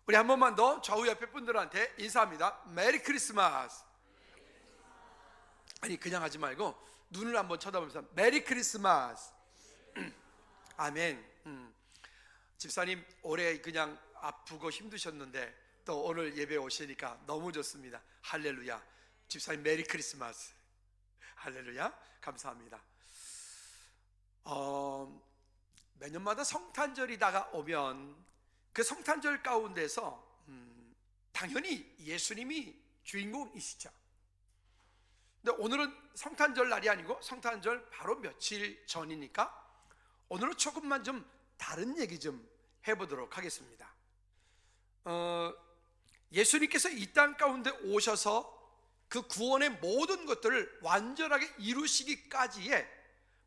우리 한 번만 더 좌우 옆에 분들한테 인사합니다. 메리 크리스마스. 아니 그냥 하지 말고 눈을 한번 쳐다보면서 메리 크리스마스. 아멘. 집사님 올해 그냥 아프고 힘드셨는데 또 오늘 예배 오시니까 너무 좋습니다. 할렐루야. 집사님 메리 크리스마스. 할렐루야. 감사합니다. 매년마다 성탄절이 다가오면 그 성탄절 가운데서 당연히 예수님이 주인공이시죠. 근데 오늘은 성탄절 날이 아니고 성탄절 바로 며칠 전이니까 오늘은 조금만 좀 다른 얘기 좀 해보도록 하겠습니다. 예수님께서 이 땅 가운데 오셔서 그 구원의 모든 것들을 완전하게 이루시기까지의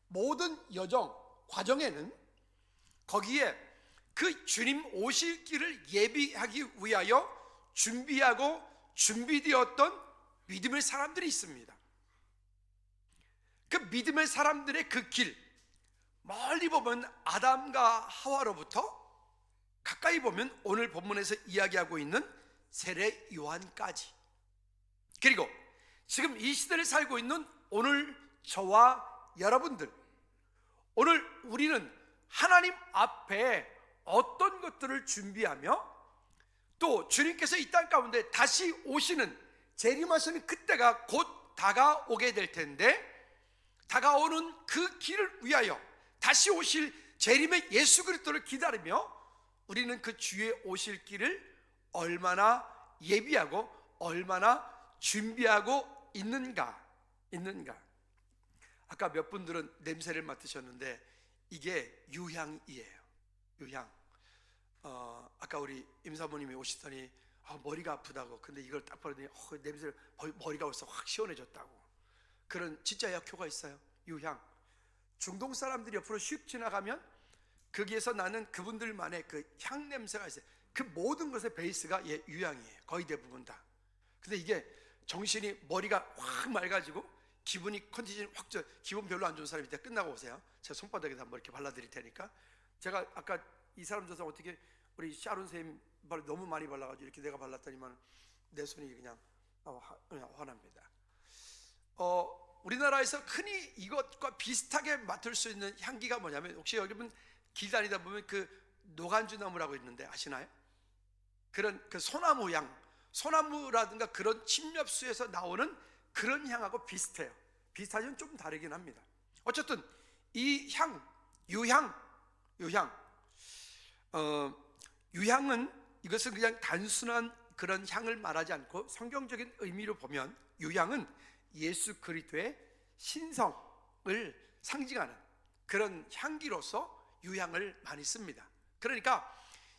모든 여정, 과정에는 거기에 그 주님 오실 길을 예비하기 위하여 준비하고 준비되었던 믿음의 사람들이 있습니다. 그 믿음의 사람들의 그 길, 멀리 보면 아담과 하와로부터 가까이 보면 오늘 본문에서 이야기하고 있는 세례 요한까지, 그리고 지금 이 시대를 살고 있는 오늘 저와 여러분들, 오늘 우리는 하나님 앞에 어떤 것들을 준비하며 또 주님께서 이 땅 가운데 다시 오시는, 재림하시는 그때가 곧 다가오게 될 텐데, 다가오는 그 길을 위하여 다시 오실 재림의 예수 그리스도를 기다리며 우리는 그 주의 오실 길을 얼마나 예비하고 얼마나 준비하고 있는가. 아까 몇 분들은 냄새를 맡으셨는데 이게 유향이에요. 유향. 아까 우리 임사모님이 오시더니 머리가 아프다고, 근데 이걸 딱 바르더니 냄새를, 머리가 벌써 확 시원해졌다고. 그런 진짜 약효가 있어요. 유향. 중동 사람들이 옆으로 슉 지나가면 거기에서 나는 그분들만의 그 향 냄새가 있어요. 그 모든 것의 베이스가 유향이에요. 거의 대부분 다. 근데 이게 정신이, 머리가 확 맑아지고 기분이, 컨디션이 확 기분 별로 안 좋은 사람이 때 끝나고 오세요. 제가 손바닥에다 한번 이렇게 발라드릴 테니까. 제가 아까 이 사람 저서 어떻게 우리 샤론 선생님 발 너무 많이 발라가지고 이렇게 내가 발랐더니만 내 손이 그냥 화납니다. 우리나라에서 흔히 이것과 비슷하게 맡을 수 있는 향기가 뭐냐면, 혹시 여러분 길 다니다 보면 그 노간주 나무라고 있는데 아시나요? 그런 그 소나무 향, 소나무라든가 그런 침엽수에서 나오는 그런 향하고 비슷해요. 비슷하지만 좀 다르긴 합니다. 어쨌든 이 향, 유향은 이것은 그냥 단순한 그런 향을 말하지 않고 성경적인 의미로 보면 유향은 예수 그리스도의 신성을 상징하는 그런 향기로서 유향을 많이 씁니다. 그러니까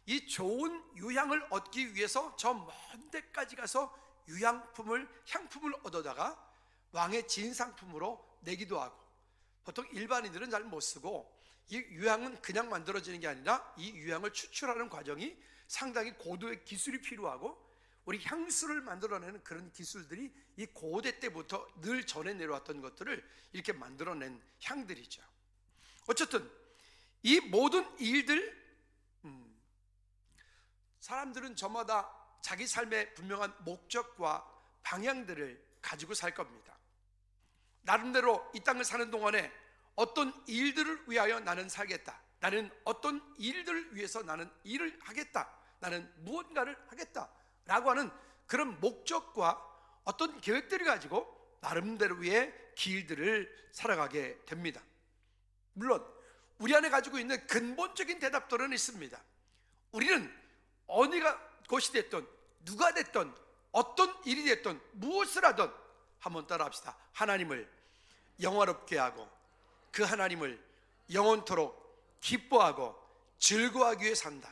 이 좋은 유향을 얻기 위해서 저 먼 데까지 가서 향품을 얻어다가 왕의 진상품으로 내기도 하고, 보통 일반인들은 잘 못 쓰고, 이 유향은 그냥 만들어지는 게 아니라 이 유향을 추출하는 과정이 상당히 고도의 기술이 필요하고, 우리 향수를 만들어내는 그런 기술들이 이 고대 때부터 늘 전해 내려왔던 것들을 이렇게 만들어낸 향들이죠. 어쨌든 이 모든 일들, 사람들은 저마다 자기 삶의 분명한 목적과 방향들을 가지고 살 겁니다. 나름대로 이 땅을 사는 동안에 어떤 일들을 위하여 나는 살겠다, 나는 어떤 일들을 위해서 나는 일을 하겠다, 나는 무언가를 하겠다 라고 하는 그런 목적과 어떤 계획들을 가지고 나름대로의 길들을 살아가게 됩니다. 물론 우리 안에 가지고 있는 근본적인 대답들은 있습니다. 우리는 어느 곳이 됐든 누가 됐든 어떤 일이 됐든 무엇을 하든 한번 따라 합시다. 하나님을 영화롭게 하고 그 하나님을 영원토록 기뻐하고 즐거워하기 위해 산다.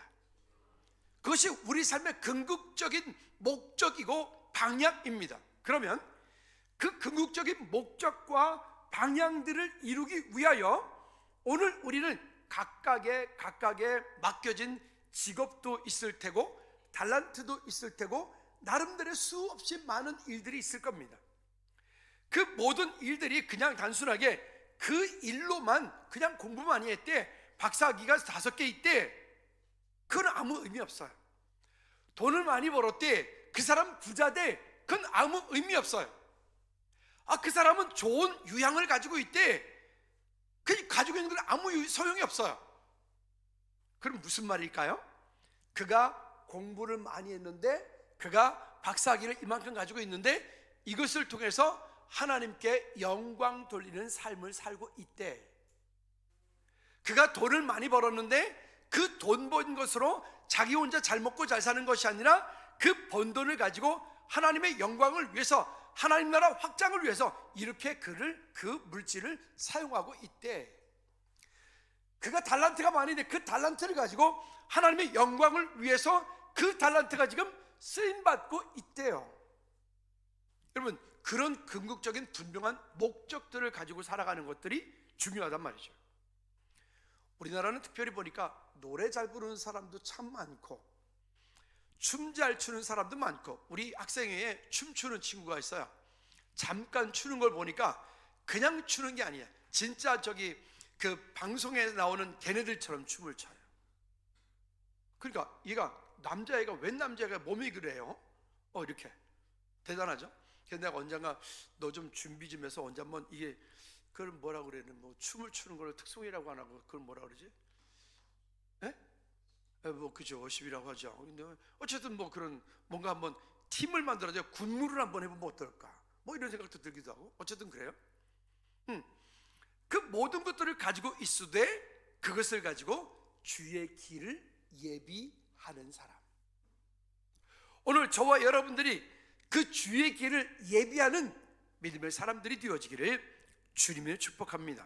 그것이 우리 삶의 궁극적인 목적이고 방향입니다. 그러면 그 궁극적인 목적과 방향들을 이루기 위하여 오늘 우리는 각각의 맡겨진 직업도 있을 테고 달란트도 있을 테고 나름대로 수없이 많은 일들이 있을 겁니다. 그 모든 일들이 그냥 단순하게 그 일로만 그냥 공부 많이 했대, 박사학위가 5개 있대, 그건 아무 의미 없어요. 돈을 많이 벌었대, 그 사람 부자 돼, 그건 아무 의미 없어요. 그 사람은 좋은 유향을 가지고 있대, 그 가지고 있는 건 아무 소용이 없어요. 그럼 무슨 말일까요? 그가 공부를 많이 했는데, 그가 박사학위를 이만큼 가지고 있는데, 이것을 통해서 하나님께 영광 돌리는 삶을 살고 있대. 그가 돈을 많이 벌었는데 그 돈 번 것으로 자기 혼자 잘 먹고 잘 사는 것이 아니라 그 번 돈을 가지고 하나님의 영광을 위해서, 하나님 나라 확장을 위해서 이렇게 그 물질을 사용하고 있대. 그가 달란트가 많은데 그 달란트를 가지고 하나님의 영광을 위해서 그 달란트가 지금 쓰임받고 있대요. 여러분, 그런 궁극적인 분명한 목적들을 가지고 살아가는 것들이 중요하단 말이죠. 우리나라는 특별히 보니까 노래 잘 부르는 사람도 참 많고, 춤 잘 추는 사람도 많고, 우리 학생회에 춤추는 친구가 있어요. 잠깐 추는 걸 보니까 그냥 추는 게 아니야. 진짜 그 방송에 나오는 걔네들처럼 춤을 춰요. 그러니까 얘가 남자애가, 웬 남자애가 몸이 그래요? 이렇게 대단하죠. 그래서 내가 언젠가 너 좀 준비 좀 해서 언제 한번, 이게 그걸 뭐라 그래야 되나, 뭐 춤을 추는 걸 특송이라고 안 하고 그걸 뭐라 그러지? 뭐 그죠, 50이라고 하죠. 근데 어쨌든 뭐 그런 뭔가 한번 팀을 만들어서 군무를 한번 해보면 어떨까, 뭐 이런 생각도 들기도 하고. 어쨌든 그래요. 그 모든 것들을 가지고 있으되 그것을 가지고 주의 길을 예비하는 사람. 오늘 저와 여러분들이 그 주의 길을 예비하는 믿음의 사람들이 되어지기를 주님을 축복합니다.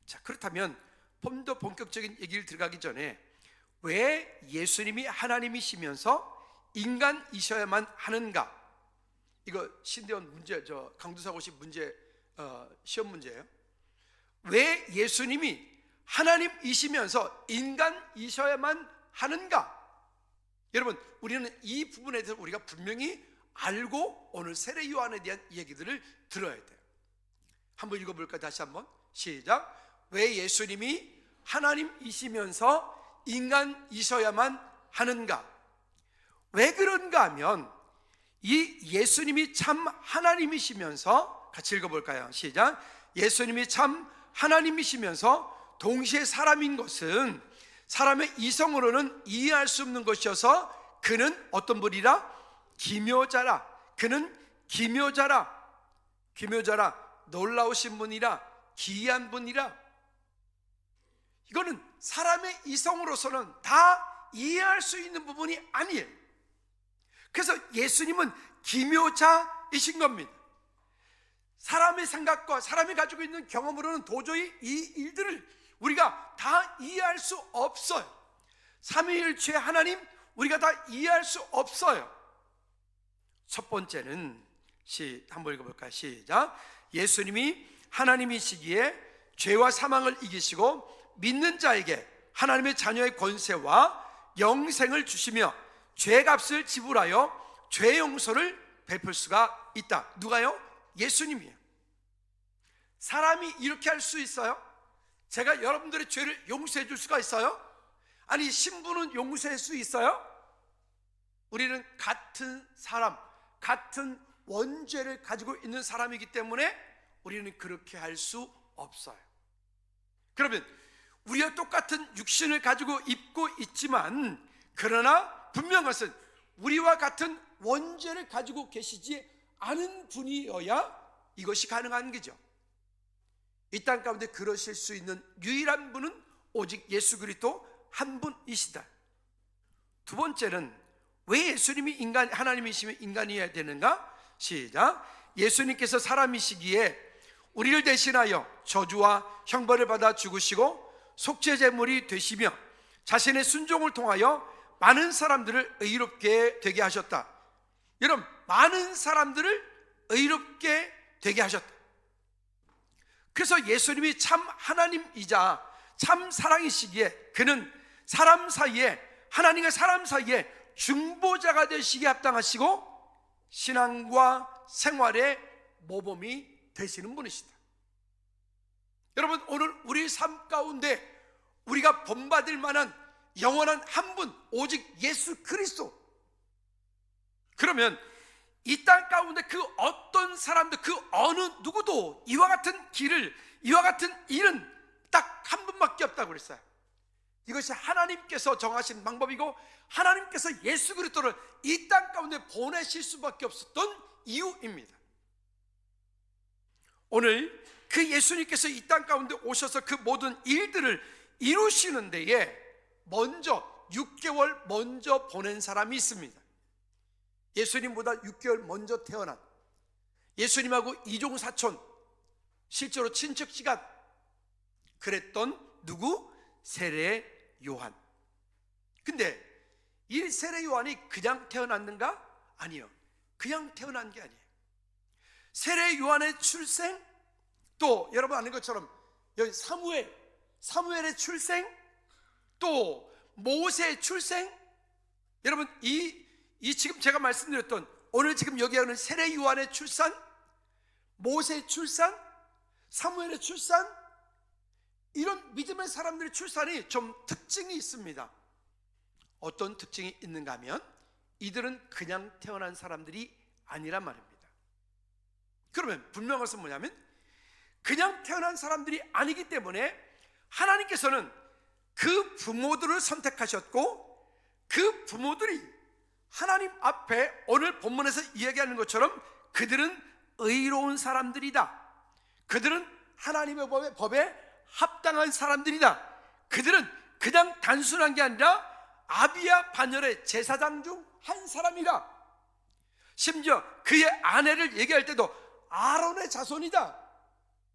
자, 그렇다면 좀 더 본격적인 얘기를 들어가기 전에, 왜 예수님이 하나님이시면서 인간이셔야만 하는가? 이거 신대원 문제, 강두사고시 문제, 시험 문제예요. 왜 예수님이 하나님이시면서 인간이셔야만 하는가? 여러분, 우리는 이 부분에 대해서 우리가 분명히 알고 오늘 세례 요한에 대한 얘기들을 들어야 돼요. 한번 읽어볼까요? 다시 한번 시작. 왜 예수님이 하나님이시면서 인간이셔야만 하는가? 왜 그런가 하면, 이 예수님이 참 하나님이시면서, 같이 읽어볼까요? 시작. 예수님이 참 하나님이시면서 동시에 사람인 것은 사람의 이성으로는 이해할 수 없는 것이어서 그는 어떤 분이라? 기묘자라. 그는 기묘자라. 놀라우신 분이라, 기이한 분이라. 이거는 사람의 이성으로서는 다 이해할 수 있는 부분이 아니에요. 그래서 예수님은 기묘자이신 겁니다. 사람의 생각과 사람이 가지고 있는 경험으로는 도저히 이 일들을 우리가 다 이해할 수 없어요. 삼위일체 하나님, 우리가 다 이해할 수 없어요. 첫 번째는 한번 읽어볼까요? 시작. 예수님이 하나님이시기에 죄와 사망을 이기시고 믿는 자에게 하나님의 자녀의 권세와 영생을 주시며 죄값을 지불하여 죄 용서를 베풀 수가 있다. 누가요? 예수님이에요. 사람이 이렇게 할 수 있어요? 제가 여러분들의 죄를 용서해 줄 수가 있어요? 아니, 신부는 용서할 수 있어요? 우리는 같은 사람, 같은 원죄를 가지고 있는 사람이기 때문에 우리는 그렇게 할 수 없어요. 그러면 우리가 똑같은 육신을 가지고 입고 있지만, 그러나 분명한 것은 우리와 같은 원죄를 가지고 계시지 않은 분이어야 이것이 가능한 거죠. 이 땅 가운데 그러실 수 있는 유일한 분은 오직 예수 그리스도 한 분이시다. 두 번째는 왜 예수님이 하나님이시면 인간이어야 되는가? 시작. 예수님께서 사람이시기에 우리를 대신하여 저주와 형벌을 받아 죽으시고 속죄 제물이 되시며 자신의 순종을 통하여 많은 사람들을 의롭게 되게 하셨다. 여러분, 많은 사람들을 의롭게 되게 하셨다. 그래서 예수님이 참 하나님이자 참 사랑이시기에 그는 사람 사이에, 하나님과 사람 사이에 중보자가 되시기에 합당하시고 신앙과 생활의 모범이 되시는 분이시다. 여러분, 오늘 우리 삶 가운데 우리가 본받을 만한 영원한 한 분, 오직 예수 그리스도, 그러면 이 땅 가운데 그 어떤 사람도, 그 어느 누구도 이와 같은 길을, 이와 같은 일은 딱 한 분밖에 없다고 그랬어요. 이것이 하나님께서 정하신 방법이고, 하나님께서 예수 그리스도를 이 땅 가운데 보내실 수밖에 없었던 이유입니다. 오늘 그 예수님께서 이 땅 가운데 오셔서 그 모든 일들을 이루시는 데에 먼저 6개월 먼저 보낸 사람이 있습니다. 예수님보다 6개월 먼저 태어난, 예수님하고 이종사촌, 실제로 친척지간 그랬던 누구? 세례 요한. 근데 이 세례 요한이 그냥 태어났는가? 아니요, 그냥 태어난 게 아니에요. 세례 요한의 출생, 또 여러분 아는 것처럼 여기 사무엘의 출생, 또 모세의 출생, 여러분 이 지금 제가 말씀드렸던 오늘 지금 여기 하는 세례 요한의 출산, 모세의 출산, 사무엘의 출산, 이런 믿음의 사람들의 출산이 좀 특징이 있습니다. 어떤 특징이 있는가 하면 이들은 그냥 태어난 사람들이 아니란 말입니다. 그러면 분명한 것은 뭐냐면 그냥 태어난 사람들이 아니기 때문에 하나님께서는 그 부모들을 선택하셨고, 그 부모들이 하나님 앞에 오늘 본문에서 이야기하는 것처럼 그들은 의로운 사람들이다, 그들은 하나님의 법에 합당한 사람들이다, 그들은 그냥 단순한 게 아니라 아비야 반열의 제사장 중 한 사람이다, 심지어 그의 아내를 얘기할 때도 아론의 자손이다,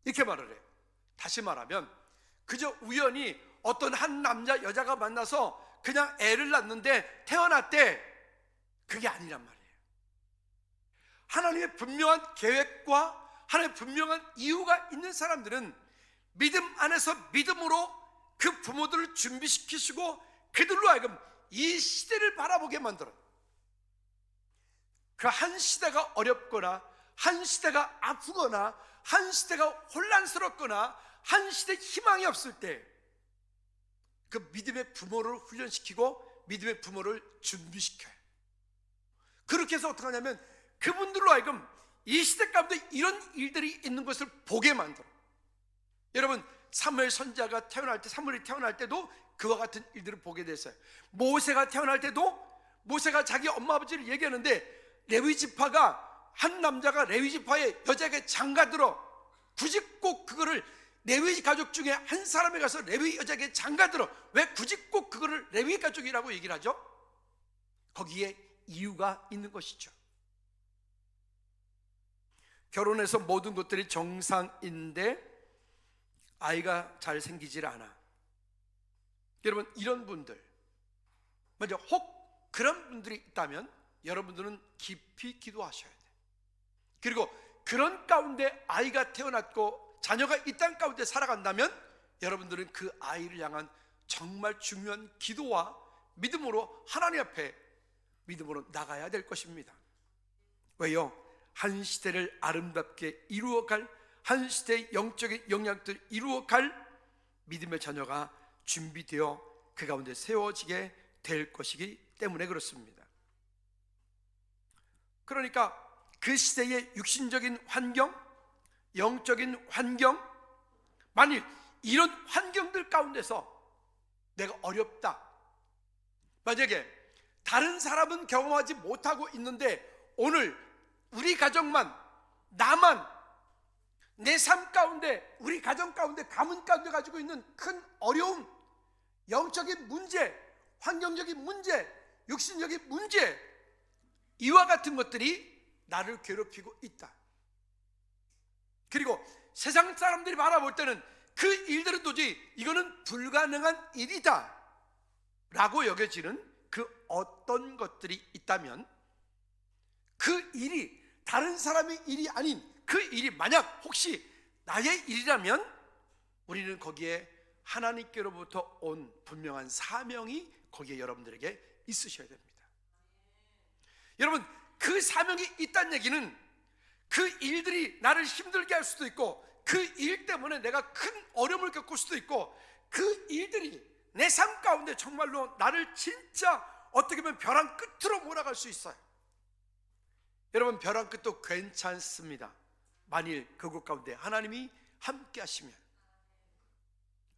이렇게 말을 해요. 다시 말하면 그저 우연히 어떤 한 남자 여자가 만나서 그냥 애를 낳는데 태어났대, 그게 아니란 말이에요. 하나님의 분명한 계획과 하나님의 분명한 이유가 있는 사람들은 믿음 안에서 믿음으로 그 부모들을 준비시키시고 그들로 하여금 이 시대를 바라보게 만들어요. 그 한 시대가 어렵거나, 한 시대가 아프거나, 한 시대가 혼란스럽거나, 한 시대 희망이 없을 때 그 믿음의 부모를 훈련시키고 믿음의 부모를 준비시켜요. 그렇게 해서 어떻게 하냐면 그분들로 하여금 이 시대 가운데 이런 일들이 있는 것을 보게 만들어. 여러분 사무엘 선지자가 태어날 때, 사무엘이 태어날 때도 그와 같은 일들을 보게 됐어요. 모세가 태어날 때도 모세가 자기 엄마 아버지를 얘기하는데 레위 지파가, 한 남자가 레위 지파의 여자에게 장가들어 굳이 꼭 그거를 레위 가족 중에 한 사람에 가서 레위 여자에게 장가들어, 왜 굳이 꼭 그거를 레위 가족이라고 얘기를 하죠? 거기에 이유가 있는 것이죠. 결혼해서 모든 것들이 정상인데 아이가 잘 생기질 않아. 여러분 이런 분들, 먼저 혹 그런 분들이 있다면 여러분들은 깊이 기도하셔야 돼요. 그리고 그런 가운데 아이가 태어났고 자녀가 이 땅 가운데 살아간다면 여러분들은 그 아이를 향한 정말 중요한 기도와 믿음으로 하나님 앞에 믿음으로 나가야 될 것입니다. 왜요? 한 시대를 아름답게 이루어갈, 한 시대의 영적인 영향들을 이루어갈 믿음의 자녀가 준비되어 그 가운데 세워지게 될 것이기 때문에 그렇습니다. 그러니까 그 시대의 육신적인 환경, 영적인 환경, 만일 이런 환경들 가운데서 내가 어렵다, 만약에 다른 사람은 경험하지 못하고 있는데 오늘 우리 가정만, 나만 내 삶 가운데, 우리 가정 가운데, 가문 가운데 가지고 있는 큰 어려움, 영적인 문제, 환경적인 문제, 육신적인 문제, 이와 같은 것들이 나를 괴롭히고 있다. 그리고 세상 사람들이 바라볼 때는 그 일들은 도저히 이거는 불가능한 일이다 라고 여겨지는 그 어떤 것들이 있다면, 그 일이 다른 사람의 일이 아닌 그 일이 만약 혹시 나의 일이라면 우리는 거기에 하나님께로부터 온 분명한 사명이 거기에 여러분들에게 있으셔야 됩니다. 여러분 그 사명이 있다는 얘기는 그 일들이 나를 힘들게 할 수도 있고, 그 일 때문에 내가 큰 어려움을 겪을 수도 있고, 그 일들이 내 삶 가운데 정말로 나를 진짜 어떻게 보면 벼랑 끝으로 몰아갈 수 있어요. 여러분, 벼랑 끝도 괜찮습니다. 만일 그곳 가운데 하나님이 함께 하시면.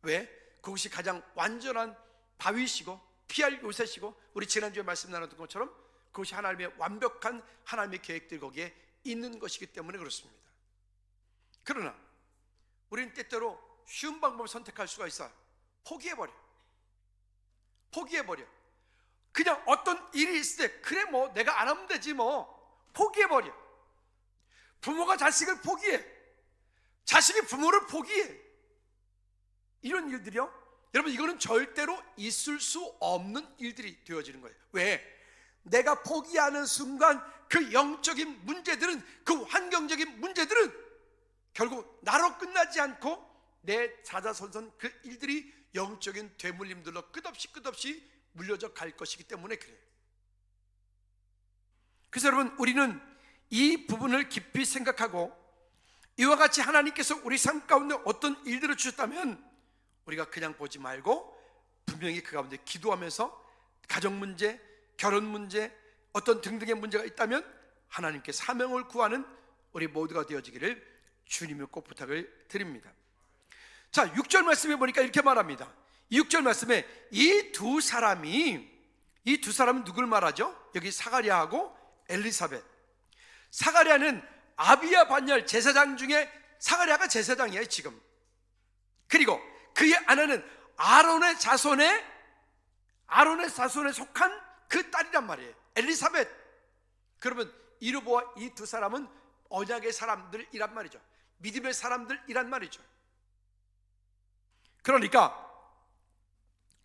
왜? 그것이 가장 완전한 바위시고 피할 요새시고, 우리 지난주에 말씀 나눴던 것처럼 그것이 하나님의 완벽한 하나님의 계획들이 거기에 있는 것이기 때문에 그렇습니다. 그러나 우리는 때때로 쉬운 방법을 선택할 수가 있어요. 포기해버려. 그냥 어떤 일이 있을 때 그래 뭐 내가 안 하면 되지 뭐, 포기해버려. 부모가 자식을 포기해, 자식이 부모를 포기해. 이런 일들이요, 여러분, 이거는 절대로 있을 수 없는 일들이 되어지는 거예요. 왜? 내가 포기하는 순간 그 영적인 문제들은, 그 환경적인 문제들은 결국 나로 끝나지 않고 내 자자손손 그 일들이 영적인 되물림들로 끝없이 물려져 갈 것이기 때문에 그래요. 그래서 여러분, 우리는 이 부분을 깊이 생각하고 이와 같이 하나님께서 우리 삶 가운데 어떤 일들을 주셨다면 우리가 그냥 보지 말고 분명히 그 가운데 기도하면서 가정 문제, 결혼 문제, 어떤 등등의 문제가 있다면 하나님께 사명을 구하는 우리 모두가 되어지기를 주님을 꼭 부탁을 드립니다. 자, 6절 말씀에 보니까 이렇게 말합니다. 6절 말씀에 이 두 사람은 누굴 말하죠? 여기 사가랴하고 엘리사벳. 사가랴는 아비야 반열 제사장 중에 사가랴가 제사장이에요 지금. 그리고 그의 아내는 아론의 자손에 속한 그 딸이란 말이에요, 엘리사벳. 그러면 이로 보아 이 두 사람은 언약의 사람들이란 말이죠. 믿음의 사람들이란 말이죠. 그러니까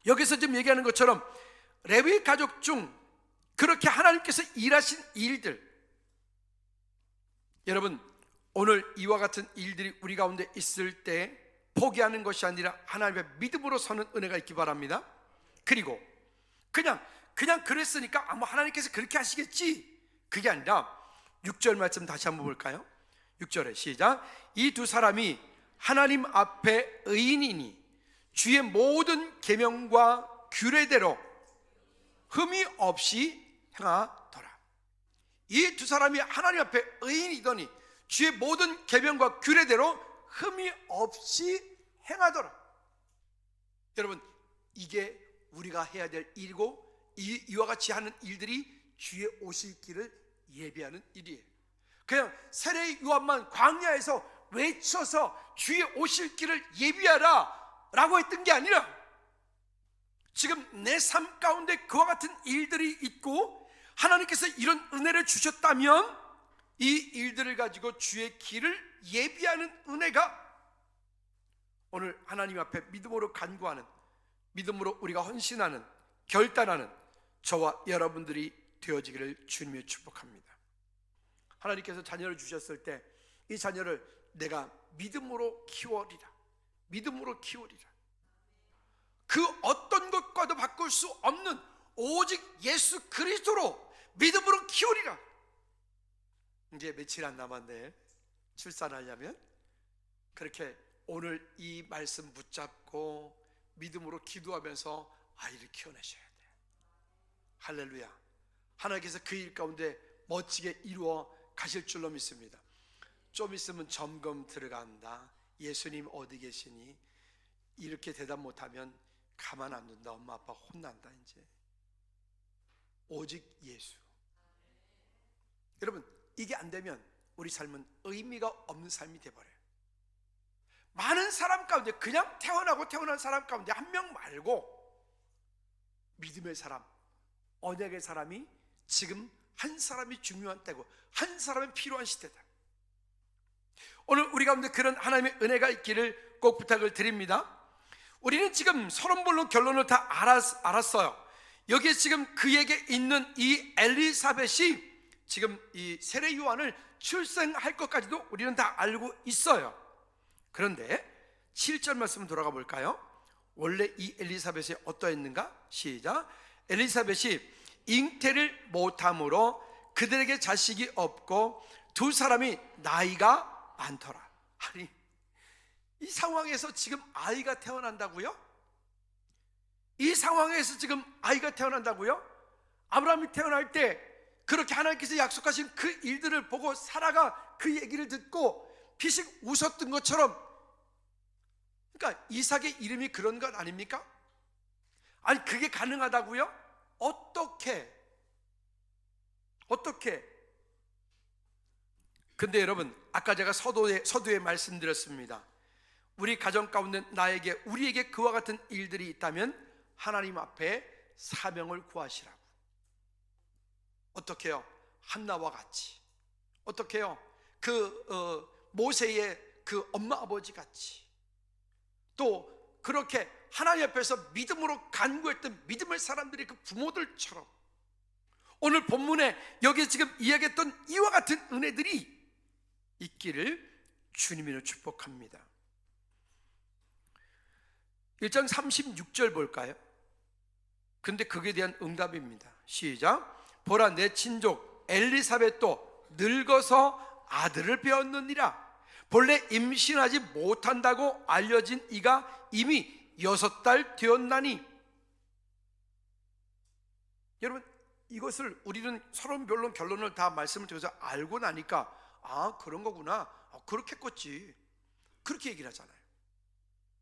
여기서 지금 얘기하는 것처럼 레위 가족 중 그렇게 하나님께서 일하신 일들, 여러분, 오늘 이와 같은 일들이 우리 가운데 있을 때 포기하는 것이 아니라 하나님의 믿음으로 서는 은혜가 있기 바랍니다. 그리고 그냥 그랬으니까 아마 하나님께서 그렇게 하시겠지, 그게 아니라 6절 말씀 다시 한번 볼까요? 6절에 시작. 이 두 사람이 하나님 앞에 의인이니 주의 모든 계명과 규례대로 흠이 없이 행하더라. 이 두 사람이 하나님 앞에 의인이더니 주의 모든 계명과 규례대로 흠이 없이 행하더라. 여러분, 이게 우리가 해야 될 일이고 이와 같이 하는 일들이 주의 오실 길을 예비하는 일이에요. 그냥 세례 요한만 광야에서 외쳐서 주의 오실 길을 예비하라 라고 했던 게 아니라 지금 내 삶 가운데 그와 같은 일들이 있고 하나님께서 이런 은혜를 주셨다면 이 일들을 가지고 주의 길을 예비하는 은혜가 오늘 하나님 앞에 믿음으로 간구하는, 믿음으로 우리가 헌신하는, 결단하는 저와 여러분들이 되어지기를 주님의 축복합니다. 하나님께서 자녀를 주셨을 때 이 자녀를 내가 믿음으로 키워리라, 믿음으로 키우리라. 그 어떤 것과도 바꿀 수 없는 오직 예수 그리스도로 믿음으로 키우리라. 이제 며칠 안 남았네, 출산하려면. 그렇게 오늘 이 말씀 붙잡고 믿음으로 기도하면서 아이를 키워내셔야 돼요. 할렐루야. 하나님께서 그 일 가운데 멋지게 이루어 가실 줄로 믿습니다. 좀 있으면 점검 들어간다. 예수님 어디 계시니? 이렇게 대답 못하면 가만 안 둔다. 엄마 아빠 혼난다. 이제 오직 예수. 여러분, 이게 안 되면 우리 삶은 의미가 없는 삶이 돼버려요. 많은 사람 가운데, 그냥 태어난 사람 가운데 한 명 말고 믿음의 사람, 언약의 사람이 지금 한 사람이 중요한 때고 한 사람이 필요한 시대다. 오늘 우리 가운데 그런 하나님의 은혜가 있기를 꼭 부탁을 드립니다. 우리는 지금 서론별로 결론을 다 알았어요. 여기에 지금 그에게 있는 이 엘리사벳이 지금 이 세례 요한을 출생할 것까지도 우리는 다 알고 있어요. 그런데 7절 말씀 돌아가 볼까요? 원래 이 엘리사벳이 어떠했는가? 시작. 엘리사벳이 잉태를 못함으로 그들에게 자식이 없고 두 사람이 나이가 많더라. 아니, 이 상황에서 지금 아이가 태어난다고요? 이 상황에서 지금 아이가 태어난다고요? 아브라함이 태어날 때 그렇게 하나님께서 약속하신 그 일들을 보고 사라가 그 얘기를 듣고 피식 웃었던 것처럼, 그러니까 이삭의 이름이 그런 것 아닙니까? 아니 그게 가능하다고요? 어떻게? 근데 여러분, 아까 제가 서두에 말씀드렸습니다. 우리 가정 가운데 우리에게 그와 같은 일들이 있다면 하나님 앞에 사명을 구하시라고. 어떻게요? 한나와 같이. 어떻게요? 모세의 그 엄마 아버지 같이. 또 그렇게 하나님 앞에서 믿음으로 간구했던 믿음의 사람들이 그 부모들처럼 오늘 본문에 여기 지금 이야기했던 이와 같은 은혜들이 있기를 주님으로 축복합니다. 1장 36절 볼까요? 근데 그에 대한 응답입니다. 시작. 보라, 내 친족 엘리사벳도 늙어서 아들을 배웠느니라. 본래 임신하지 못한다고 알려진 이가 이미 6달 되었나니. 여러분, 이것을 우리는 서론 변론 결론을 다 말씀을 드려서 알고 나니까 그런 거구나, 그렇겠겠지, 그렇게 얘기를 하잖아요.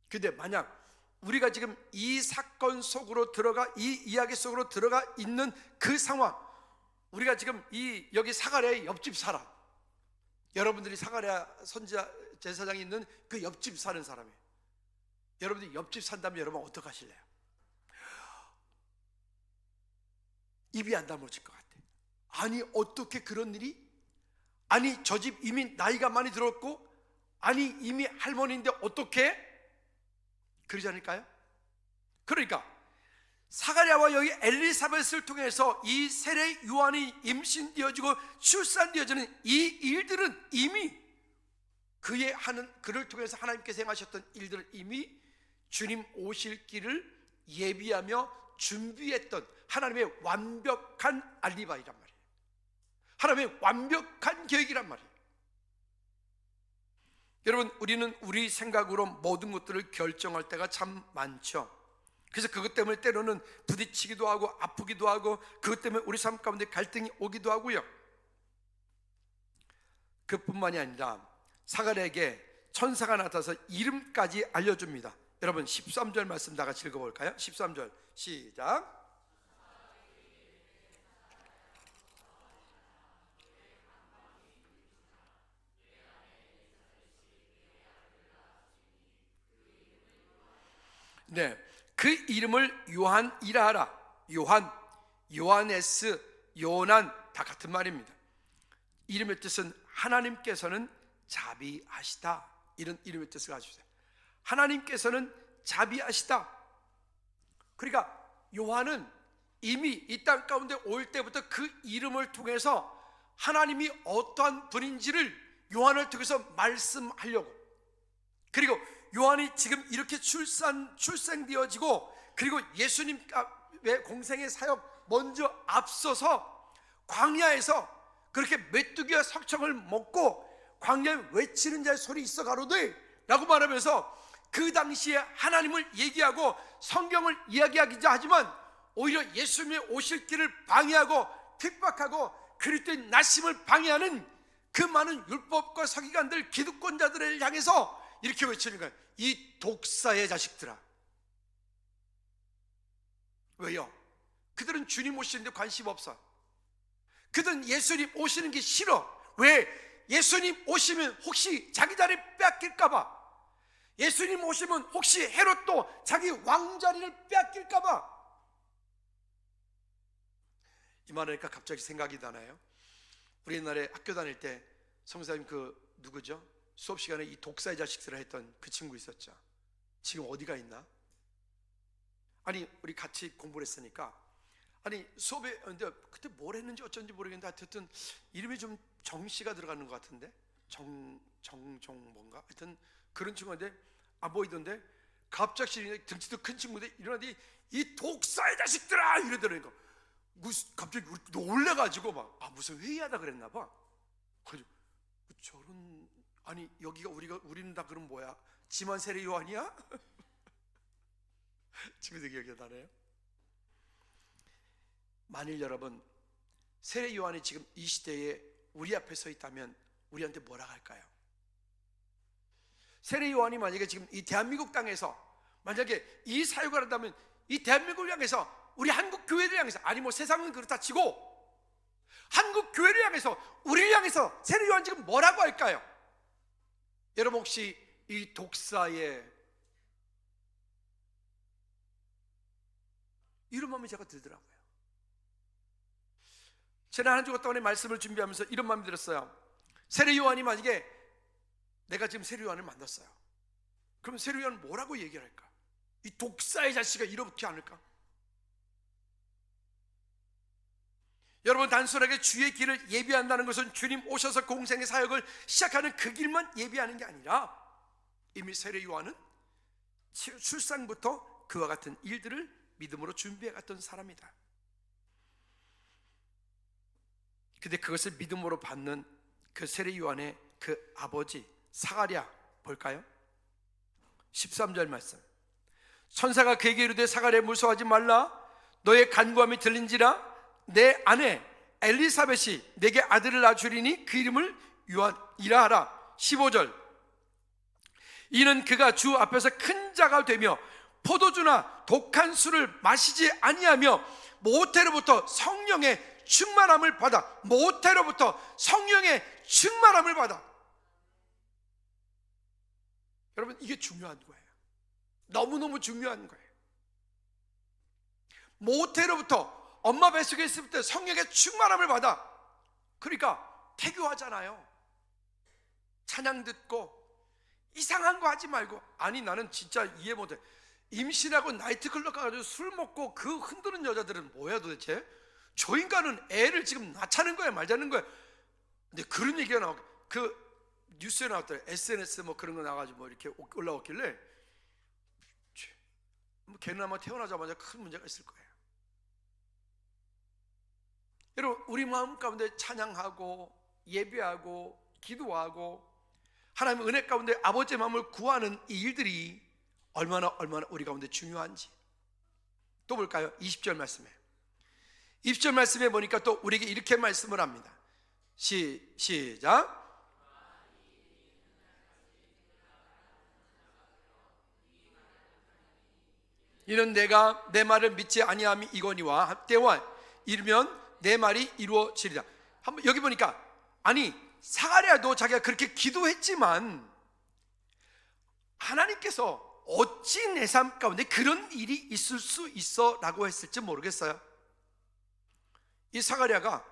근데 만약 우리가 지금 이 사건 속으로 들어가, 이 이야기 속으로 들어가 있는 그 상황, 우리가 지금 여기 사가랴의 옆집 사람, 여러분들이 사가랴 선지자 제사장이 있는 그 옆집 사는 사람이에요. 여러분들이 옆집 산다면 여러분 어떡하실래요? 입이 안 다물어질 것 같아요. 아니 어떻게 그런 일이? 아니 저 집 이미 나이가 많이 들었고, 아니 이미 할머니인데 어떻게? 그러지 않을까요? 그러니까 사가랴와 여기 엘리사벳을 통해서 이 세례 요한이 임신되어지고 출산되어지는 이 일들은 이미 그를 통해서 하나님께서 행하셨던 일들을 이미 주님 오실 길을 예비하며 준비했던 하나님의 완벽한 알리바이란 말이에요. 하나님의 완벽한 계획이란 말이에요. 여러분, 우리는 우리 생각으로 모든 것들을 결정할 때가 참 많죠. 그래서 그것 때문에 때로는 부딪히기도 하고 아프기도 하고, 그것 때문에 우리 삶 가운데 갈등이 오기도 하고요. 그뿐만이 아니라 사가랴에게 천사가 나타나서 이름까지 알려줍니다. 여러분 13절 말씀 다 같이 읽어볼까요? 13절 시작. 네, 그 이름을 요한이라 하라. 요한, 요하네스, 요난 다 같은 말입니다. 이름의 뜻은 하나님께서는 자비하시다, 이런 이름의 뜻을 가지고 있어요. 하나님께서는 자비하시다. 그러니까 요한은 이미 이 땅 가운데 올 때부터 그 이름을 통해서 하나님이 어떠한 분인지를 요한을 통해서 말씀하려고, 그리고 요한이 지금 이렇게 출생되어지고, 그리고 예수님의 공생의 사역 먼저 앞서서 광야에서 그렇게 메뚜기와 석청을 먹고 광야에 외치는 자의 소리 있어 가로되 라고 말하면서 그 당시에 하나님을 얘기하고 성경을 이야기하기도 하지만 오히려 예수님의 오실 길을 방해하고 핍박하고 그리스도의 나심을 방해하는 그 많은 율법과 서기관들, 기득권자들을 향해서 이렇게 외치는 거예요. 이 독사의 자식들아. 왜요? 그들은 주님 오시는데 관심 없어. 그들은 예수님 오시는 게 싫어. 왜? 예수님 오시면 혹시 자기 자리 뺏길까봐, 예수님 오시면 혹시 헤롯도 자기 왕자리를 뺏길까봐. 이 말하니까 갑자기 생각이 나나요? 우리 옛날에 학교 다닐 때 성사님 누구죠? 수업 시간에 이 독사의 자식들을 했던 그 친구 있었죠. 지금 어디가 있나? 아니 우리 같이 공부를 했으니까, 아니 수업에 근데 그때 뭘 했는지 어쩐지 모르겠는데 하여튼 이름이 좀 정씨가 들어가는 것 같은데, 정종 뭔가 하여튼 그런 친구인데 안 보이던데 갑자기 등치도 큰 친구인데 일어나더니 이 독사의 자식들아 이러더라니까. 갑자기 놀래가지고 막 무슨 회의하다 그랬나 봐. 그래서 저런, 아니 여기가 우리는 다 그럼 뭐야? 지만 세례 요한이야? 지금도 기억이 나네요. 만일 여러분 세례 요한이 지금 이 시대에 우리 앞에 서 있다면 우리한테 뭐라 할까요? 세례 요한이 만약에 지금 이 대한민국 땅에서 만약에 이 사역을 한다면 이 대한민국을 향해서, 우리 한국 교회를 향해서, 아니 뭐 세상은 그렇다 치고 한국 교회를 향해서, 우리를 향해서 세례 요한 지금 뭐라고 할까요? 여러분 혹시 이 독사의 이런 마음이 제가 들더라고요. 지난 한 주간 동안에 말씀을 준비하면서 이런 마음이 들었어요. 세례 요한이 만약에 내가 지금 세례 요한을 만났어요. 그럼 세례 요한은 뭐라고 얘기를 할까? 이 독사의 자식아 이러지 않을까? 여러분, 단순하게 주의 길을 예비한다는 것은 주님 오셔서 공생의 사역을 시작하는 그 길만 예비하는 게 아니라 이미 세례 요한은 출생부터 그와 같은 일들을 믿음으로 준비해갔던 사람이다. 근데 그것을 믿음으로 받는 그 세례 요한의 그 아버지 사가랴 볼까요? 13절 말씀. 천사가 그에게 이르되 사가랴 무서워하지 말라. 너의 간구함이 들린지라. 내 아내 엘리사벳이 내게 아들을 낳으리니 그 이름을 요한이라 하라. 15절. 이는 그가 주 앞에서 큰 자가 되며 포도주나 독한 술을 마시지 아니하며 모태로부터 성령의 충만함을 받아. 모태로부터 성령의 충만함을 받아. 여러분, 이게 중요한 거예요. 너무너무 중요한 거예요. 모태로부터 엄마 뱃속에 있을 때 성령의 충만함을 받아. 그러니까 태교하잖아요. 찬양 듣고 이상한 거 하지 말고. 아니 나는 진짜 이해 못해. 임신하고 나이트클럽 가가지고 술 먹고 그 흔드는 여자들은 뭐야 도대체? 저 인간은 애를 지금 낳자는 거야 말자는 거야? 근데 그런 얘기가 나오고, 그 뉴스에 나왔더래. SNS 뭐 그런 거 나가지고 뭐 이렇게 올라왔길래 뭐 걔는 아마 태어나자마자 큰 문제가 있을 거예요. 여러분, 우리 마음 가운데 찬양하고 예배하고 기도하고 하나님의 은혜 가운데 아버지의 마음을 구하는 이 일들이 얼마나 우리 가운데 중요한지 또 볼까요? 20절 말씀에 20절 말씀에 보니까 또 우리에게 이렇게 말씀을 합니다. 시작. 이는 내가 내 말을 믿지 아니함이 이거니와 때와 이르면 내 말이 이루어지리라. 한번 여기 보니까, 아니 사가랴도 자기가 그렇게 기도했지만 하나님께서 어찌 내 삶 가운데 그런 일이 있을 수 있어 라고 했을지 모르겠어요. 이 사가랴가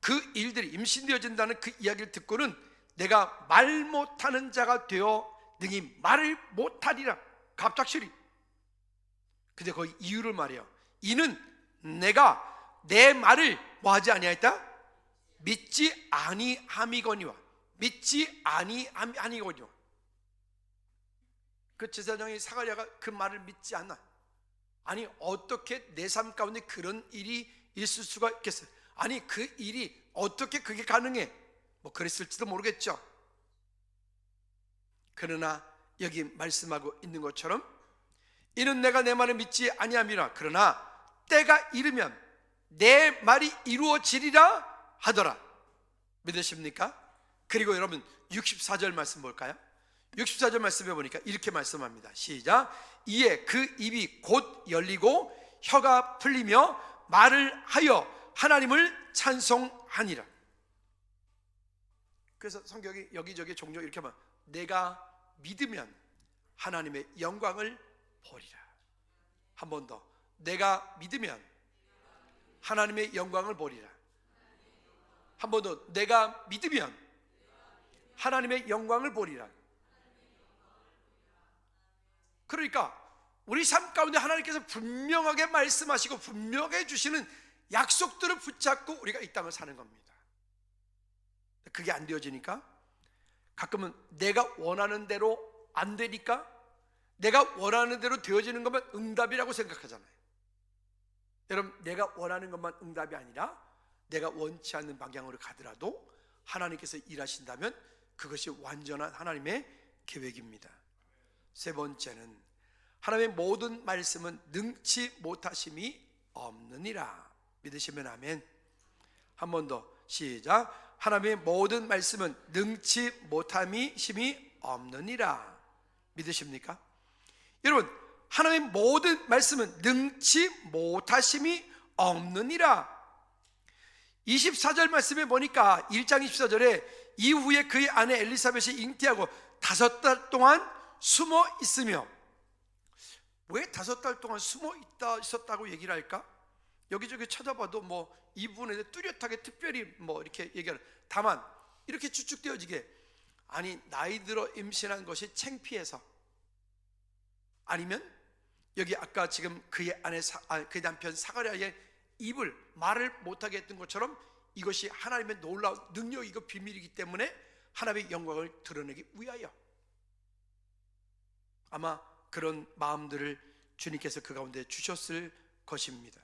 그 일들이 임신되어진다는 그 이야기를 듣고는 내가 말 못하는 자가 되어 능히 말을 못하리라. 갑작스리. 근데 거기 이유를 말해요. 이는 내가 내 말을 뭐하지 아니하였다? 믿지 아니함이거니와. 믿지 아니함이거니와. 그 제사장이 사가랴가 그 말을 믿지 않나. 아니 어떻게 내 삶 가운데 그런 일이 있을 수가 있겠어요? 아니 그 일이 어떻게 그게 가능해? 뭐 그랬을지도 모르겠죠. 그러나 여기 말씀하고 있는 것처럼 이는 내가 내 말을 믿지 아니함이라. 그러나 때가 이르면 내 말이 이루어지리라 하더라. 믿으십니까? 그리고 여러분 64절 말씀 볼까요? 64절 말씀에 보니까 이렇게 말씀합니다. 시작. 이에 그 입이 곧 열리고 혀가 풀리며 말을 하여 하나님을 찬송하니라. 그래서 성경이 여기저기 종종 이렇게 말, 내가 믿으면 하나님의 영광을 보리라. 한 번 더. 내가 믿으면 하나님의 영광을 보리라. 한 번 더. 내가 믿으면 하나님의 영광을 보리라. 그러니까 우리 삶 가운데 하나님께서 분명하게 말씀하시고 분명하게 주시는 약속들을 붙잡고 우리가 이 땅을 사는 겁니다. 그게 안 되어지니까 가끔은 내가 원하는 대로 안 되니까 내가 원하는 대로 되어지는 것만 응답이라고 생각하잖아요. 여러분, 내가 원하는 것만 응답이 아니라 내가 원치 않는 방향으로 가더라도 하나님께서 일하신다면 그것이 완전한 하나님의 계획입니다. 세 번째는 하나님의 모든 말씀은 능치 못하심이 없느니라. 믿으시면 아멘. 한 번 더 시작. 하나님의 모든 말씀은 능치 못함이 심히 없느니라. 믿으십니까? 여러분, 하나님의 모든 말씀은 능치 못하심이 없느니라. 24절 말씀에 보니까 1장 24절에 이후에 그의 아내 엘리사벳이 잉태하고 5달 동안 숨어 있으며, 왜 5달 동안 숨어 있었다고 얘기를 할까? 여기저기 찾아봐도 뭐 이 부분에 대해 뚜렷하게 특별히 뭐 이렇게 얘기하는, 다만 이렇게 추측되어지게, 아니 나이 들어 임신한 것이 창피해서, 아니면 여기 아까 지금 그의 아내 그의 남편 사가랴의 입을 말을 못하게 했던 것처럼 이것이 하나님의 놀라운 능력이고 비밀이기 때문에 하나님의 영광을 드러내기 위하여, 아마 그런 마음들을 주님께서 그 가운데 주셨을 것입니다.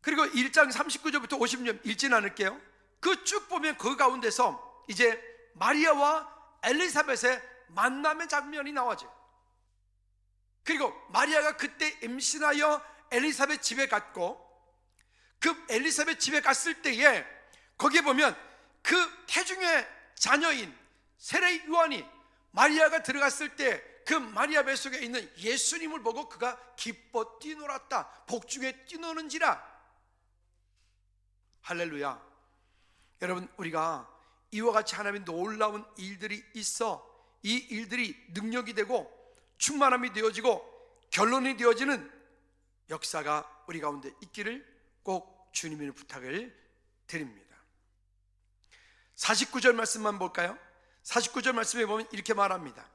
그리고 1장 39절부터 50절 읽진 않을게요. 그 쭉 보면 그 가운데서 이제 마리아와 엘리사벳의 만남의 장면이 나와죠. 그리고 마리아가 그때 임신하여 엘리사벳 집에 갔고, 그 엘리사벳 집에 갔을 때에 거기에 보면 그 태중의 자녀인 세례 요한이 마리아가 들어갔을 때 그 마리아 뱃속에 있는 예수님을 보고 그가 기뻐 뛰놀았다. 복중에 뛰노는지라. 할렐루야. 여러분, 우리가 이와 같이 하나님의 놀라운 일들이 있어 이 일들이 능력이 되고 충만함이 되어지고 결론이 되어지는 역사가 우리 가운데 있기를 꼭 주님의 부탁을 드립니다. 49절 말씀만 볼까요? 49절 말씀에 보면 이렇게 말합니다.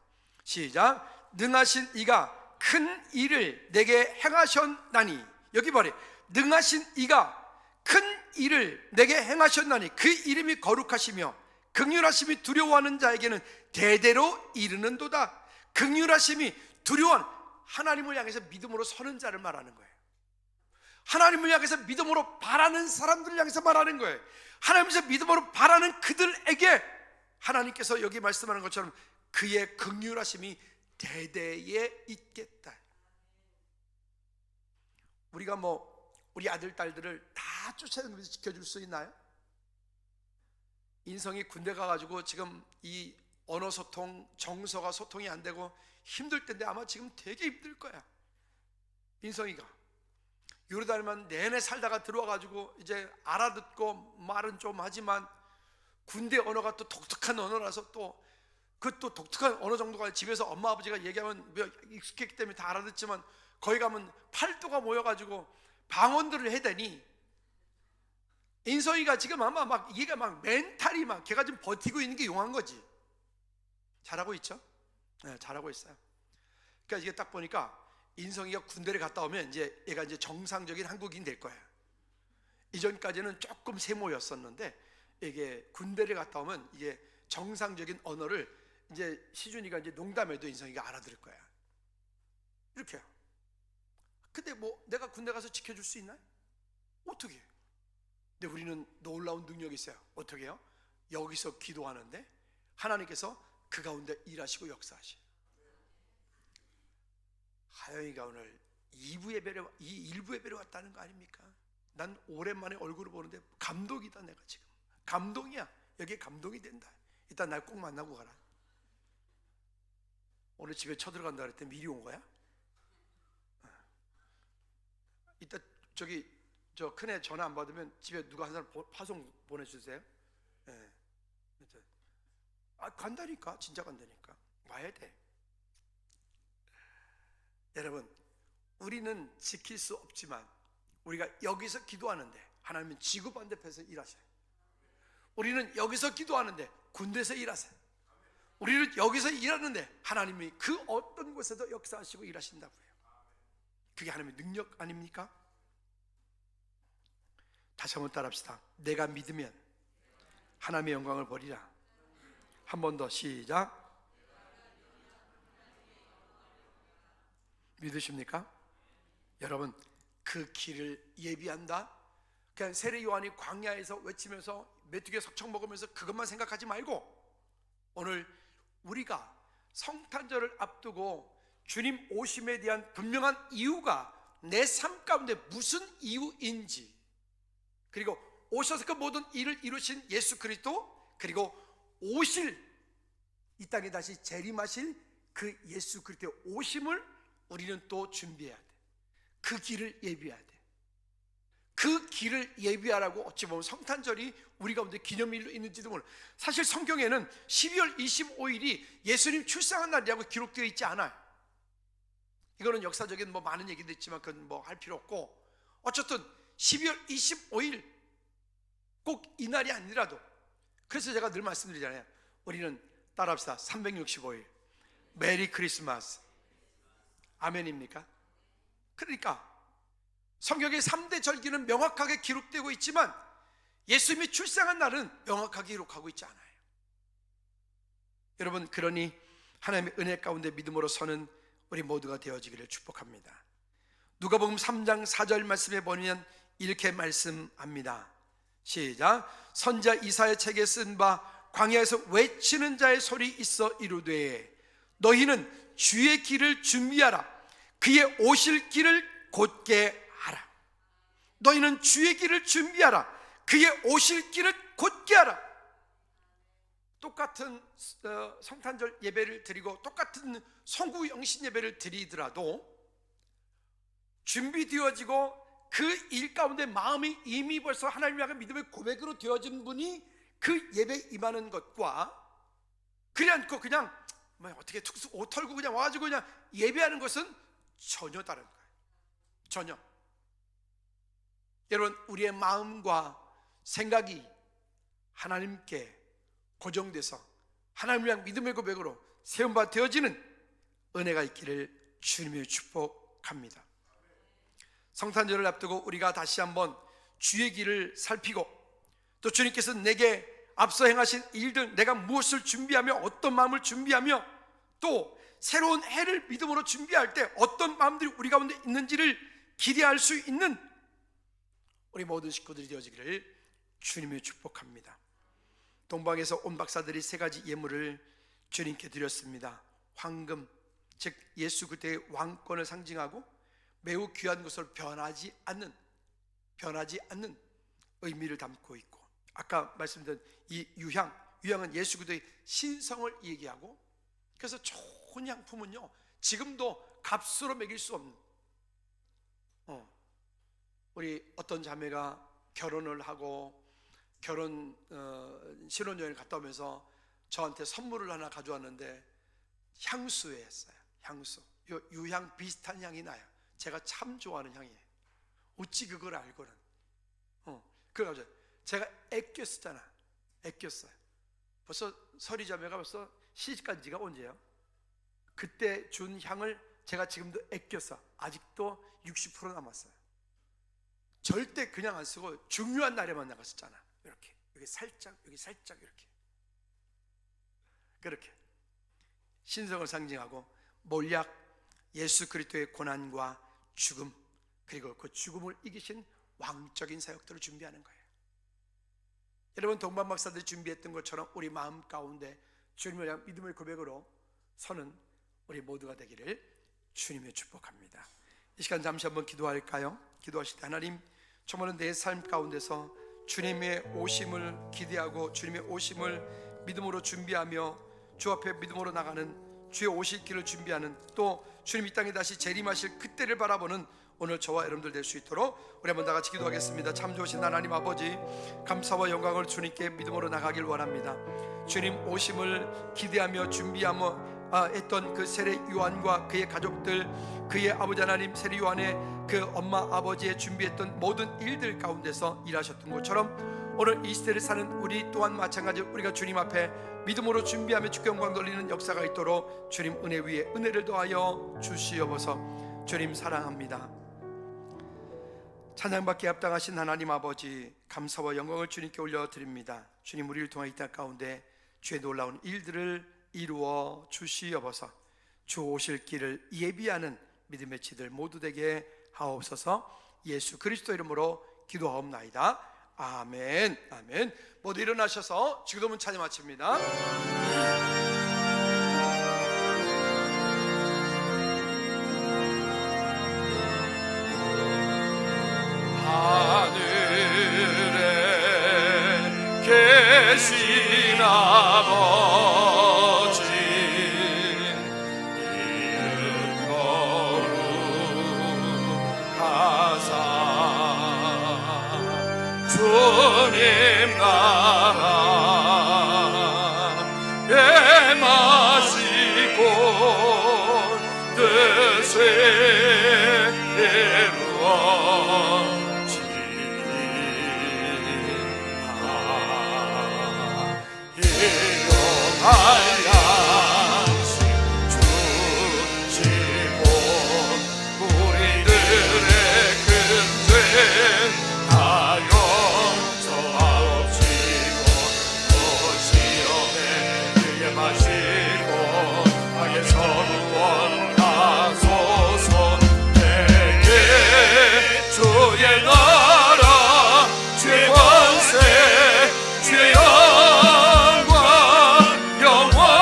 시작. 능하신 이가 큰 일을 내게 행하셨나니. 여기 말해, 능하신 이가 큰 일을 내게 행하셨나니 그 이름이 거룩하시며 긍휼하심이 두려워하는 자에게는 대대로 이르는도다. 긍휼하심이 두려워하는, 하나님을 향해서 믿음으로 서는 자를 말하는 거예요. 하나님을 향해서 믿음으로 바라는 사람들을 향해서 말하는 거예요. 하나님께서 믿음으로 바라는 그들에게 하나님께서 여기 말씀하는 것처럼 그의 긍휼하심이 대대에 있겠다. 우리가 뭐 우리 아들 딸들을 다 쫓아다니면서 지켜줄 수 있나요? 인성이 군대 가가지고 지금 이 언어 소통, 정서가 소통이 안 되고 힘들 텐데 아마 지금 되게 힘들 거야. 인성이가 요르단에만 내내 살다가 들어와가지고 이제 알아듣고 말은 좀 하지만 군대 언어가 또 독특한 언어라서 또 그 또 독특한 언어 정도가 집에서 엄마 아버지가 얘기하면 익숙했기 때문에 다 알아듣지만 거기 가면 팔도가 모여가지고 방언들을 해대니 인성이가 지금 아마 막 얘가 막 멘탈이 막 걔가 지금 버티고 있는 게 용한 거지. 잘하고 있죠? 네, 잘하고 있어요. 그러니까 이게 딱 보니까 인성이가 군대를 갔다 오면 이제 얘가 이제 정상적인 한국인 될 거야. 이전까지는 조금 세모였었는데 이게 군대를 갔다 오면 이게 정상적인 언어를 이제 시준이가 이제 농담해도 인성이가 알아들을 거야. 이렇게요. 근데 뭐 내가 군대 가서 지켜줄 수 있나요? 어떻게? 근데 우리는 놀라운 능력이 있어요. 어떻게 해요? 여기서 기도하는데 하나님께서 그 가운데 일하시고 역사하시고. 하영이가 오늘 2부 예배를, 이 1부 예배를 왔다는 거 아닙니까? 난 오랜만에 얼굴을 보는데 감동이다. 내가 지금 감동이야. 여기에 감동이 된다. 일단 날 꼭 만나고 가라. 오늘 집에 쳐들어간다 그랬더니 미리 온 거야? 이따 저기 저 큰애 전화 안 받으면 집에 누가 한 사람 파송 보내주세요. 네. 아, 간다니까. 진짜 간다니까. 와야 돼. 여러분, 우리는 지킬 수 없지만 우리가 여기서 기도하는데 하나님은 지구 반대편에서 일하셔요. 우리는 여기서 기도하는데 군대에서 일하세요. 우리는 여기서 일하는데 하나님이 그 어떤 곳에도 역사하시고 일하신다고요. 그게 하나님의 능력 아닙니까? 다시 한번 따라합시다. 내가 믿으면 하나님의 영광을 보리라. 한 번 더 시작. 믿으십니까? 여러분, 그 길을 예비한다. 그냥 세례 요한이 광야에서 외치면서 메뚜기 석청 먹으면서 그것만 생각하지 말고 오늘 우리가 성탄절을 앞두고 주님 오심에 대한 분명한 이유가 내 삶 가운데 무슨 이유인지 그리고 오셔서 그 모든 일을 이루신 예수 그리스도, 그리고 오실, 이 땅에 다시 재림하실 그 예수 그리스도의 오심을 우리는 또 준비해야 돼. 그 길을 예비해야 돼. 그 길을 예비하라고 어찌 보면 성탄절이 우리 가운데 기념일로 있는지도 몰라. 사실 성경에는 12월 25일이 예수님 출생한 날이라고 기록되어 있지 않아요. 이거는 역사적인 많은 얘기도 있지만 그건 할 필요 없고, 어쨌든 12월 25일 꼭 이날이 아니라도, 그래서 제가 늘 말씀드리잖아요. 우리는 따라합시다. 365일 메리 크리스마스. 아멘입니까? 그러니까 성경의 3대 절기는 명확하게 기록되고 있지만 예수님이 출생한 날은 명확하게 기록하고 있지 않아요. 여러분, 그러니 하나님의 은혜 가운데 믿음으로 서는 우리 모두가 되어지기를 축복합니다. 누가복음 3장 4절 말씀에 보면 이렇게 말씀합니다. 시작. 선지자 이사야 책에 쓴 바 광야에서 외치는 자의 소리 있어 이르되 너희는 주의 길을 준비하라. 그의 오실 길을 곧게 하라. 너희는 주의 길을 준비하라. 그의 오실 길을 곧게 하라. 똑같은 성탄절 예배를 드리고 똑같은 성구 영신 예배를 드리더라도 준비되어지고 그 일 가운데 마음이 이미 벌써 하나님을 향한 믿음의 고백으로 되어진 분이 그 예배에 임하는 것과, 그리 않고 그냥 어떻게 특수 옷 털고 그냥 와가지고 그냥 예배하는 것은 전혀 다른 거예요. 전혀. 여러분, 우리의 마음과 생각이 하나님께 고정돼서 하나님을 향한 믿음의 고백으로 세움받아 되어지는 은혜가 있기를 주님의 축복합니다. 성탄절을 앞두고 우리가 다시 한번 주의 길을 살피고, 또 주님께서 내게 앞서 행하신 일들, 내가 무엇을 준비하며 어떤 마음을 준비하며 또 새로운 해를 믿음으로 준비할 때 어떤 마음들이 우리 가운데 있는지를 기대할 수 있는 우리 모든 식구들이 되어지기를 주님의 축복합니다. 동방에서 온 박사들이 3가지 예물을 주님께 드렸습니다. 황금, 즉 예수 그리스도의 왕권을 상징하고 매우 귀한 것으로 변하지 않는 의미를 담고 있고, 아까 말씀드린 이 유향은 예수 그리스도의 신성을 얘기하고, 그래서 좋은 향품은요 지금도 값으로 매길 수 없는, 우리 어떤 자매가 결혼을 하고 결혼 신혼여행을 갔다 오면서 저한테 선물을 하나 가져왔는데 향수였어요. 향수. 유향 비슷한 향이 나요. 제가 참 좋아하는 향이에요. 어찌 그걸 알고는. 그래가지고 제가 애꼈었잖아. 애꼈어요. 벌써 서리 자매가 벌써 시집간 지가 언제예요? 그때 준 향을 제가 지금도 애껴서 아직도 60% 남았어요. 절대 그냥 안 쓰고 중요한 날에만 나갔었잖아. 이렇게 여기 살짝 이렇게 그렇게 신성을 상징하고 몰약 예수 그리스도의 고난과 죽음, 그리고 그 죽음을 이기신 왕적인 사역들을 준비하는 거예요. 여러분, 동방 박사들이 준비했던 것처럼 우리 마음 가운데 주님을 향한 믿음의 고백으로 서는 우리 모두가 되기를 주님의 축복합니다. 이 시간 잠시 한번 기도할까요? 기도하실 때 하나님, 정말 내 삶 가운데서 주님의 오심을 기대하고 주님의 오심을 믿음으로 준비하며 주 앞에 믿음으로 나가는, 주의 오실 길을 준비하는, 또 주님 이 땅에 다시 재림하실 그때를 바라보는 오늘 저와 여러분들 될 수 있도록 우리 한번 다 같이 기도하겠습니다. 참 좋으신 하나님 아버지, 감사와 영광을 주님께 믿음으로 나가길 원합니다. 주님 오심을 기대하며 준비하며 했던 그 세례 요한과 그의 가족들, 그의 아버지 하나님 세례 요한의 그 엄마 아버지의 준비했던 모든 일들 가운데서 일하셨던 것처럼 오늘 이 시대를 사는 우리 또한 마찬가지로 우리가 주님 앞에 믿음으로 준비하며 주께 영광 돌리는 역사가 있도록 주님 은혜 위에 은혜를 더하여 주시옵소서. 주님 사랑합니다. 찬양받기에 합당하신 하나님 아버지, 감사와 영광을 주님께 올려드립니다. 주님, 우리를 통해 이 땅 가운데 주의 놀라운 일들을 이루어 주시옵소서. 주 오실 길을 예비하는 믿음의 지들 모두 되게 하옵소서. 예수 그리스도 이름으로 기도하옵나이다. 아멘. 아멘. 모두 일어나셔서 지금은 찬양 마칩니다. 하늘 되신 아버지 이름 거룩하사 주님 나라 마시고 뜻을 이루어지리라. 일용할 양식 주시고 우리들의 큰 죄 다 용서하옵시고 또 시험에 들게 마시고 악에서는 원하소서. 내게 주의 나라 주의 권세 주의 영광 영원히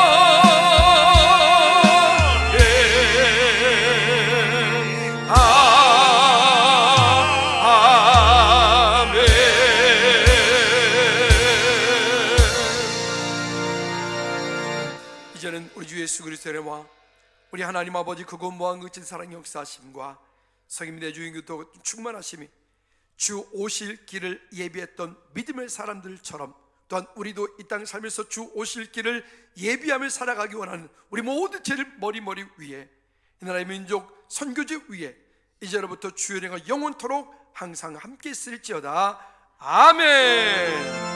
아멘. 이제는 우리 주 예수 그리스도의 은혜와 우리 하나님 아버지 크고 무한극진 사랑 역사하심과 성인의 주인도 충만하심이 주 오실 길을 예비했던 믿음의 사람들처럼 또한 우리도 이 땅 살면서 주 오실 길을 예비하며 살아가기 원하는 우리 모든 죄를 머리 위에 이 나라의 민족 선교지 위에 이제로부터 주의 은혜가 영원토록 항상 함께 있을지어다. 아멘.